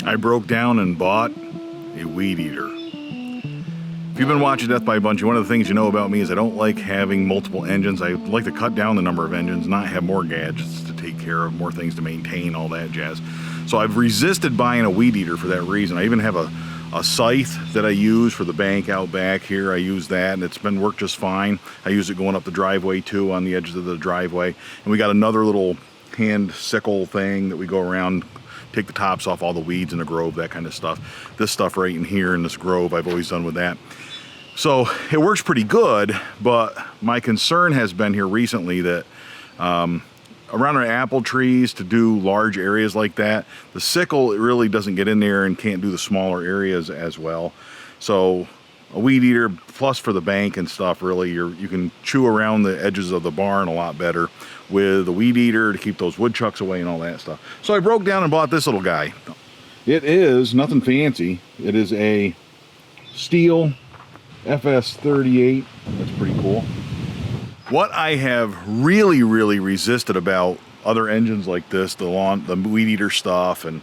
I broke down and bought a weed eater. If you've been watching Death by Bunjie, one of the things you know about me is I don't like having multiple engines. I like to cut down the number of engines, not have more gadgets to take care of, more things to maintain, all that jazz. So I've resisted buying a weed eater for that reason. I even have a scythe that I use for the bank out back here. I use that and it's been worked just fine. I use it going up the driveway too, on the edges of the driveway. And we got another little hand sickle thing that we go around, take the tops off all the weeds in the grove, that kind of stuff. This stuff right in here in this grove, I've always done with that. So it works pretty good, but my concern has been here recently that around our apple trees, to do large areas like that, the sickle really doesn't get in there and can't do the smaller areas as well. So a weed eater, plus for the bank and stuff, really you can chew around the edges of the barn a lot better with a weed eater to keep those woodchucks away and all that stuff. So I broke down and bought this little guy. It is nothing fancy. It is a Stihl FS 38. That's pretty cool. What I have really resisted about other engines like this, the weed eater stuff, and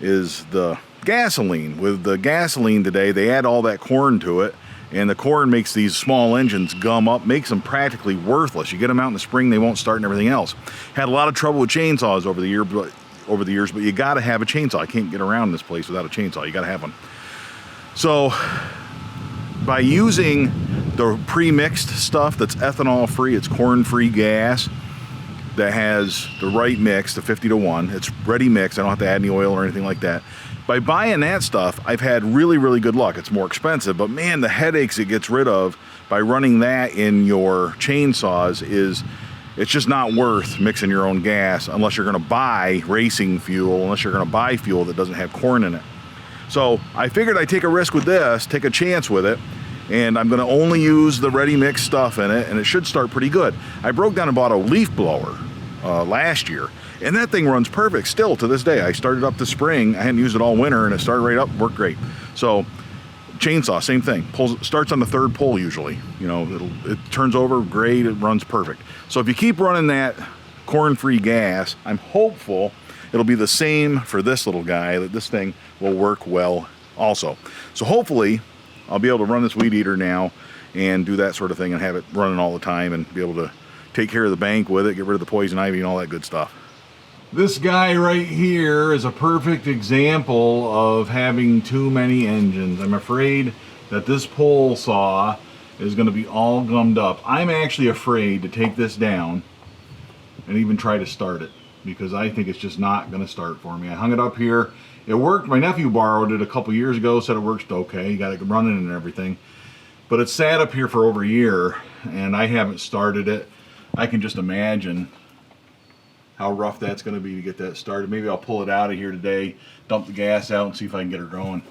is the gasoline. With the gasoline today, they add all that corn to it, and the corn makes these small engines gum up, makes them practically worthless. You get them out in the spring, they won't start and everything else. Had a lot of trouble with chainsaws over the years, but you got to have a chainsaw. I can't get around this place without a chainsaw. You got to have one. So by using the pre-mixed stuff that's ethanol free, it's corn free gas that has the right mix, the 50-to-1, it's ready mix, I don't have to add any oil or anything like that. By buying that stuff, I've had really good luck. It's more expensive, but man, the headaches it gets rid of by running that in your chainsaws it's just not worth mixing your own gas unless you're gonna buy racing fuel, unless you're gonna buy fuel that doesn't have corn in it. So I figured I'd take a risk with this, take a chance with it, and I'm gonna only use the ready mix stuff in it, and it should start pretty good. I broke down and bought a leaf blower last year, and that thing runs perfect still to this day. I started up this spring, I hadn't used it all winter, and it started right up, worked great. So chainsaw, same thing, starts on the third pull usually. You know, it turns over great, it runs perfect. So if you keep running that corn-free gas, I'm hopeful it'll be the same for this little guy, that this thing will work well also. So hopefully I'll be able to run this weed eater now and do that sort of thing and have it running all the time and be able to take care of the bank with it, get rid of the poison ivy and all that good stuff. This guy right here is a perfect example of having too many engines. I'm afraid that this pole saw is going to be all gummed up. I'm actually afraid to take this down and even try to start it, because I think it's just not going to start for me. I hung it up here. It worked. My nephew borrowed it a couple years ago, said it works okay. He got it running and everything. But it sat up here for over a year, and I haven't started it. I can just imagine how rough that's going to be to get that started. Maybe I'll pull it out of here today, dump the gas out, and see if I can get her going.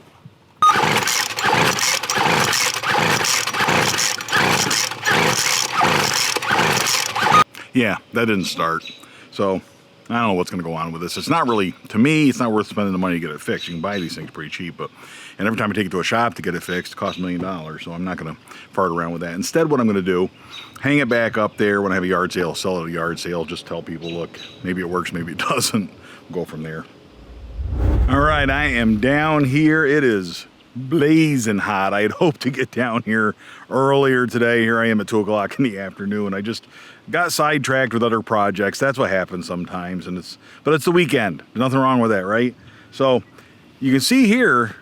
Yeah, that didn't start. So I don't know what's going to go on with this. It's not really, to me, it's not worth spending the money to get it fixed. You can buy these things pretty cheap, and every time I take it to a shop to get it fixed, it costs $1 million, so I'm not going to fart around with that. Instead, what I'm going to do, hang it back up there when I have a yard sale, sell it at a yard sale, just tell people, look, maybe it works, maybe it doesn't. We'll go from there. All right, I am down here. It is blazing hot. I had hoped to get down here earlier today. Here I am at 2 o'clock in the afternoon. I just got sidetracked with other projects. That's what happens sometimes, but it's the weekend. There's nothing wrong with that, right? So you can see here,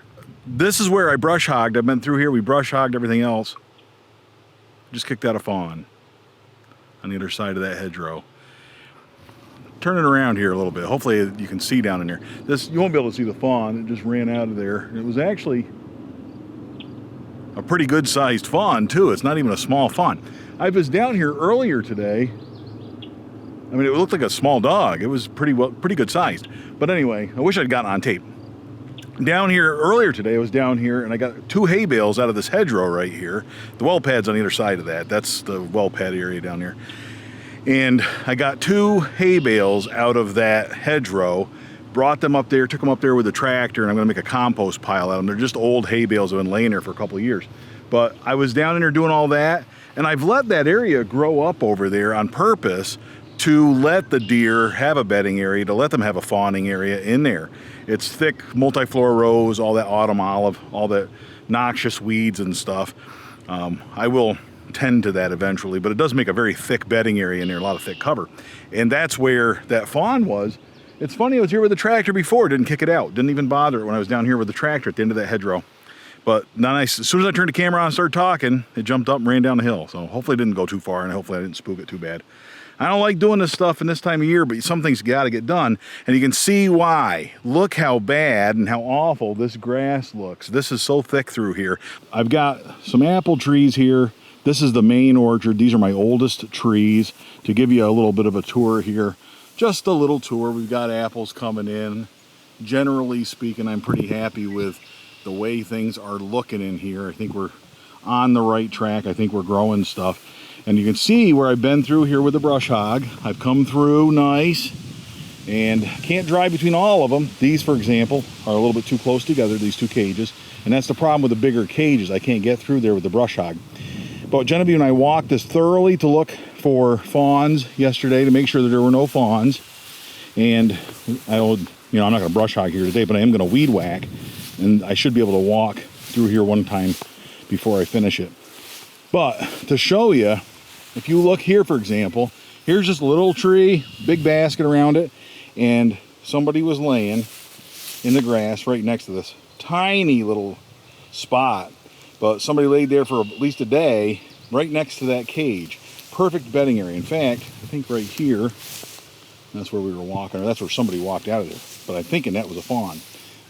this is where I brush hogged. I've been through here, we brush hogged everything else. Just kicked out a fawn on the other side of that hedgerow. Turn it around here a little bit. Hopefully you can see down in there. You won't be able to see the fawn. It just ran out of there. It was actually a pretty good sized fawn too. It's not even a small fawn. I was down here earlier today. I mean, it looked like a small dog. It was pretty good sized. But anyway, I wish I'd gotten on tape. Down here earlier today, I was down here and I got 2 hay bales out of this hedgerow right here. The well pad's on either side of that. That's the well pad area down there. And I got 2 hay bales out of that hedgerow, brought them up there, took them up there with a tractor, and I'm gonna make a compost pile out of them. They're just old hay bales that have been laying there for a couple of years. But I was down in there doing all that, and I've let that area grow up over there on purpose to let the deer have a bedding area, to let them have a fawning area in there. It's thick multiflora rose, all that autumn olive, all that noxious weeds and stuff. I will tend to that eventually, but it does make a very thick bedding area in there, a lot of thick cover. And that's where that fawn was. It's funny, I was here with the tractor before, didn't kick it out, didn't even bother it when I was down here with the tractor at the end of that hedgerow. But as soon as I turned the camera on and started talking, it jumped up and ran down the hill. So hopefully it didn't go too far, and hopefully I didn't spook it too bad. I don't like doing this stuff in this time of year, but some things got to get done, and you can see why. Look how bad and how awful this grass looks. This is so thick through here. I've got some apple trees here. This is the main orchard. These are my oldest trees. To give you a little bit of a tour here, just a little tour. We've got apples coming in. Generally speaking, I'm pretty happy with the way things are looking in here. I think we're on the right track. I think we're growing stuff. And you can see where I've been through here with the brush hog. I've come through nice, and can't drive between all of them. These, for example, are a little bit too close together, these two cages. And that's the problem with the bigger cages. I can't get through there with the brush hog. But Genevieve and I walked this thoroughly to look for fawns yesterday to make sure that there were no fawns. And I'm not going to brush hog here today, but I am going to weed whack. And I should be able to walk through here one time before I finish it. But to show you, if you look here, for example, here's just a little tree, big basket around it, and somebody was laying in the grass right next to this tiny little spot. But somebody laid there for at least a day right next to that cage. Perfect bedding area. In fact, I think right here, that's where we were walking, or that's where somebody walked out of there. But I'm thinking that was a fawn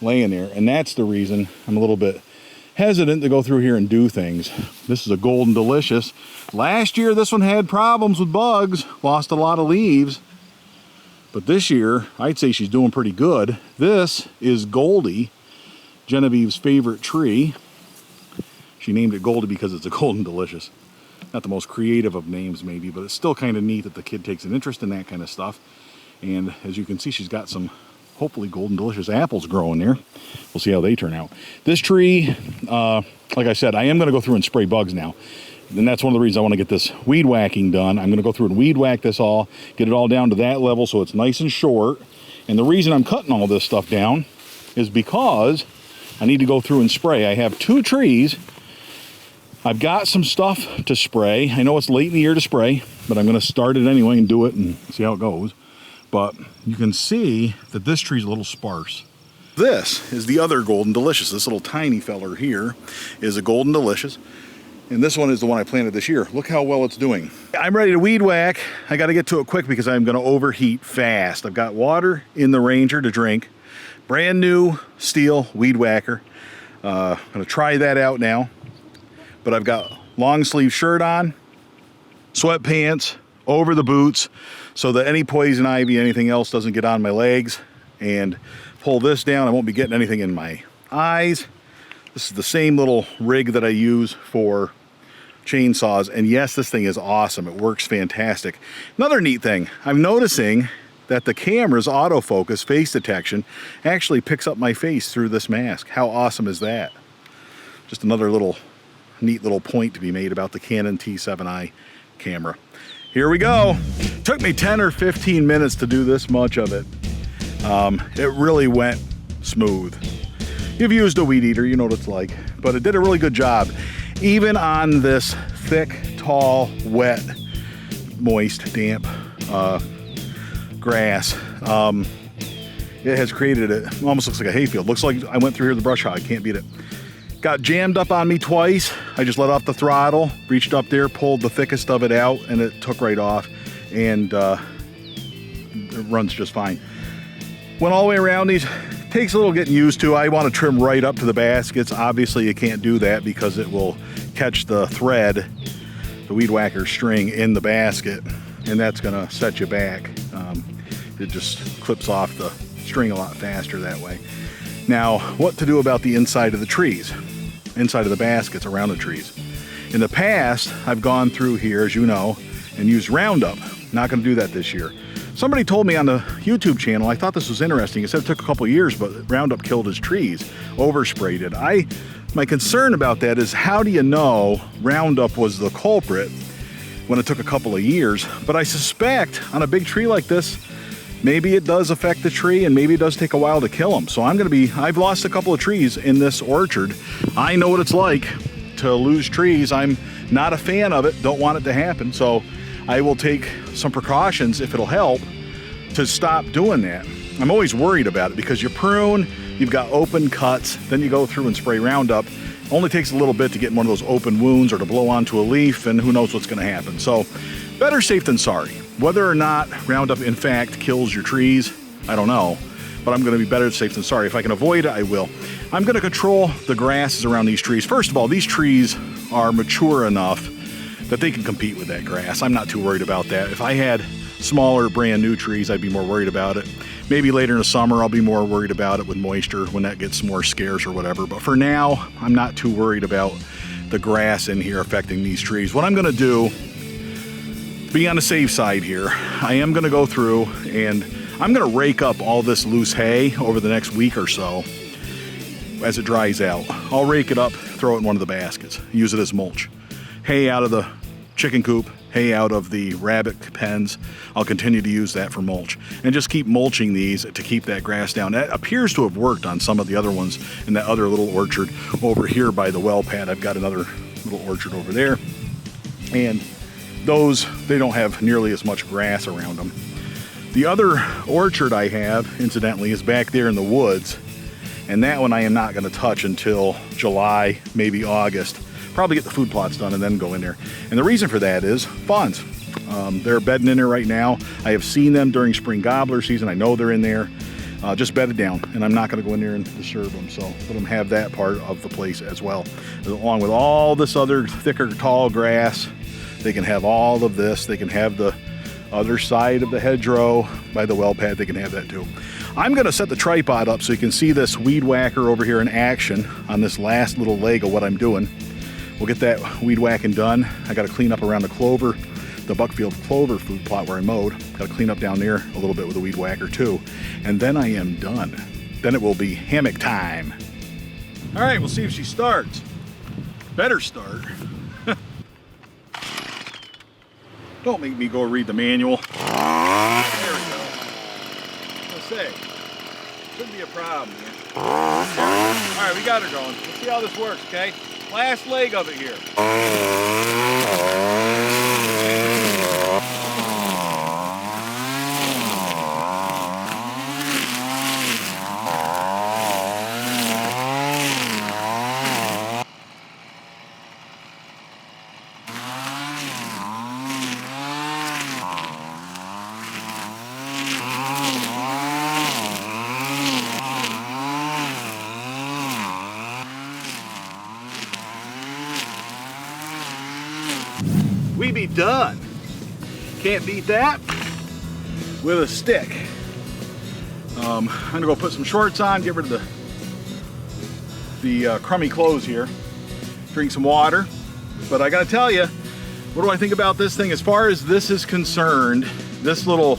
laying there, and that's the reason I'm a little bit hesitant to go through here and do things. This is a Golden Delicious. Last year this one had problems with bugs, lost a lot of leaves, but this year I'd say she's doing pretty good. This is Goldie, Genevieve's favorite tree. She named it Goldie because it's a Golden Delicious. Not the most creative of names maybe, but it's still kind of neat that the kid takes an interest in that kind of stuff. And as you can see, she's got some hopefully Golden Delicious apples growing there. We'll see how they turn out. This tree, like I said, I am going to go through and spray bugs now. And that's one of the reasons I want to get this weed whacking done. I'm going to go through and weed whack this all, get it all down to that level so it's nice and short. And the reason I'm cutting all this stuff down is because I need to go through and spray. I have 2 trees. I've got some stuff to spray. I know it's late in the year to spray, but I'm going to start it anyway and do it and see how it goes. But you can see that this tree's a little sparse. This is the other Golden Delicious. This little tiny feller here is a Golden Delicious. And this one is the one I planted this year. Look how well it's doing. I'm ready to weed whack. I got to get to it quick because I'm going to overheat fast. I've got water in the Ranger to drink. Brand new Stihl weed whacker. I'm going to try that out now. But I've got long sleeve shirt on, sweatpants, over the boots, so that any poison ivy, anything else doesn't get on my legs. And pull this down, I won't be getting anything in my eyes. This is the same little rig that I use for chainsaws, and yes, this thing is awesome. It works fantastic. Another neat thing, I'm noticing that the camera's autofocus face detection actually picks up my face through this mask. How awesome is that? Just another little neat little point to be made about the Canon T7i camera. Here we go. Took me 10 or 15 minutes to do this much of it. It really went smooth. You've used a weed eater, you know what it's like, but it did a really good job. Even on this thick, tall, wet, moist, damp grass, it has created it almost looks like a hayfield. Looks like I went through here with the brush hog, can't beat it. Got jammed up on me twice. I just let off the throttle, reached up there, pulled the thickest of it out, and it took right off, and it runs just fine. Went all the way around these. Takes a little getting used to. I want to trim right up to the baskets. Obviously you can't do that because it will catch the thread, the weed whacker string in the basket, and that's gonna set you back. It just clips off the string a lot faster that way. Now, what to do about the inside of the trees? Inside of the baskets around the trees. In the past, I've gone through here, as you know, and used Roundup. Not gonna do that this year. Somebody told me on the YouTube channel, I thought this was interesting. It said it took a couple years, but Roundup killed his trees, oversprayed it. My concern about that is, how do you know Roundup was the culprit when it took a couple of years. But I suspect on a big tree like this, maybe it does affect the tree and maybe it does take a while to kill them. So I've lost a couple of trees in this orchard. I know what it's like to lose trees. I'm not a fan of it, don't want it to happen. So I will take some precautions if it'll help to stop doing that. I'm always worried about it because you prune, you've got open cuts, then you go through and spray Roundup. Only takes a little bit to get in one of those open wounds or to blow onto a leaf, and who knows what's going to happen. So better safe than sorry. Whether or not Roundup in fact kills your trees, I don't know, but I'm going to be better safe than sorry. If I can avoid it, I will. I'm going to control the grasses around these trees. First of all, these trees are mature enough that they can compete with that grass. I'm not too worried about that. If I had smaller brand new trees, I'd be more worried about it. Maybe later in the summer I'll be more worried about it with moisture when that gets more scarce or whatever. But for now, I'm not too worried about the grass in here affecting these trees. What I'm gonna do, be on the safe side here, I am gonna go through and I'm gonna rake up all this loose hay over the next week or so as it dries out. I'll rake it up, throw it in one of the baskets, use it as mulch. Hay out of the chicken coop, hay out of the rabbit pens. I'll continue to use that for mulch and just keep mulching these to keep that grass down. That appears to have worked on some of the other ones in that other little orchard over here by the well pad. I've got another little orchard over there, and those, they don't have nearly as much grass around them. The other orchard I have, incidentally, is back there in the woods, and that one I am not going to touch until July, maybe August. Probably get the food plots done and then go in there. And the reason for that is fawns. They're bedding in there right now. I have seen them during spring gobbler season. I know they're in there, just bedded down, and I'm not going to go in there and disturb them. So let them have that part of the place as well. Along with all this other thicker, tall grass, they can have all of this. They can have the other side of the hedgerow by the well pad. They can have that too. I'm going to set the tripod up so you can see this weed whacker over here in action on this last little leg of what I'm doing. We'll get that weed whacking done. I got to clean up around the clover, the Buckfield clover food plot where I mowed. Got to clean up down there a little bit with the weed whacker too. And then I am done. Then it will be hammock time. All right, we'll see if she starts. Better start. Don't make me go read the manual. There we go. Let's say, shouldn't be a problem here. All right, we got her going. Let's see how this works, okay? Last leg of it here. We be done. Can't beat that with a stick. I'm gonna go put some shorts on, get rid of the crummy clothes here, drink some water. But I gotta tell you, what do I think about this thing? As far as this is concerned, this little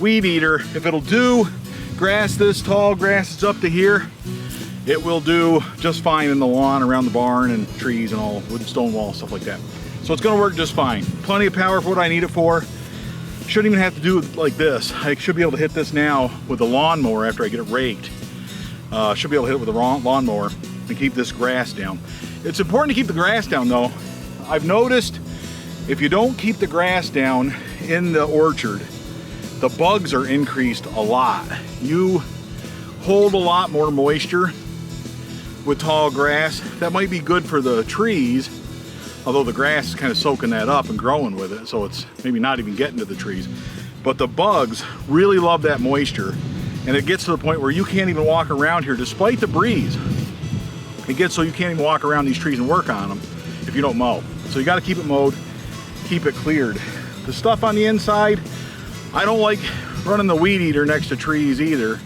weed eater, if it'll do grass this tall, grass is up to here, it will do just fine in the lawn around the barn and trees and all wood stone walls, stuff like that. So it's gonna work just fine. Plenty of power for what I need it for. Shouldn't even have to do it like this. I should be able to hit this now with a lawnmower after I get it raked. Should be able to hit it with a lawnmower and keep this grass down. It's important to keep the grass down though. I've noticed if you don't keep the grass down in the orchard, the bugs are increased a lot. You hold a lot more moisture with tall grass. That might be good for the trees, although the grass is kind of soaking that up and growing with it, so it's maybe not even getting to the trees. But the bugs really love that moisture, and it gets to the point where you can't even walk around here despite the breeze. It gets so you can't even walk around these trees and work on them if you don't mow. So you got to keep it mowed, keep it cleared. The stuff on the inside, I don't like running the weed eater next to trees either,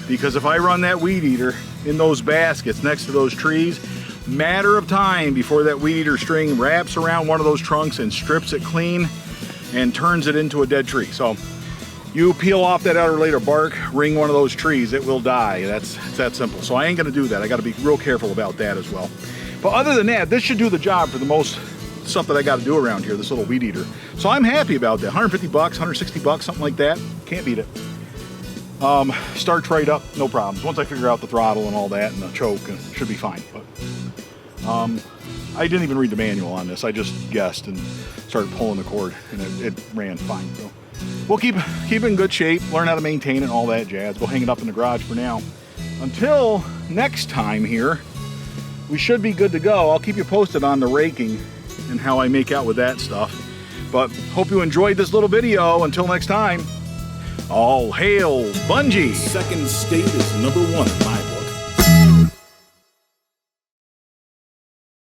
because if I run that weed eater in those baskets next to those trees, matter of time before that weed eater string wraps around one of those trunks and strips it clean and turns it into a dead tree. So you peel off that outer layer bark, ring one of those trees, it will die. It's that simple. So I ain't gonna do that. I gotta be real careful about that as well. But other than that, this should do the job for the most stuff that I got to do around here, this little weed eater. So I'm happy about that. 150 bucks, 160 bucks, something like that. Can't beat it. Starts right up, no problems. Once I figure out the throttle and all that and the choke, it should be fine. But I didn't even read the manual on this. I just guessed and started pulling the cord, and it ran fine. So we'll keep it in good shape, learn how to maintain it and all that jazz. We'll hang it up in the garage for now. Until next time here, we should be good to go. I'll keep you posted on the raking and how I make out with that stuff. But hope you enjoyed this little video. Until next time, all hail Bunjie! Second state is #1 in my opinion.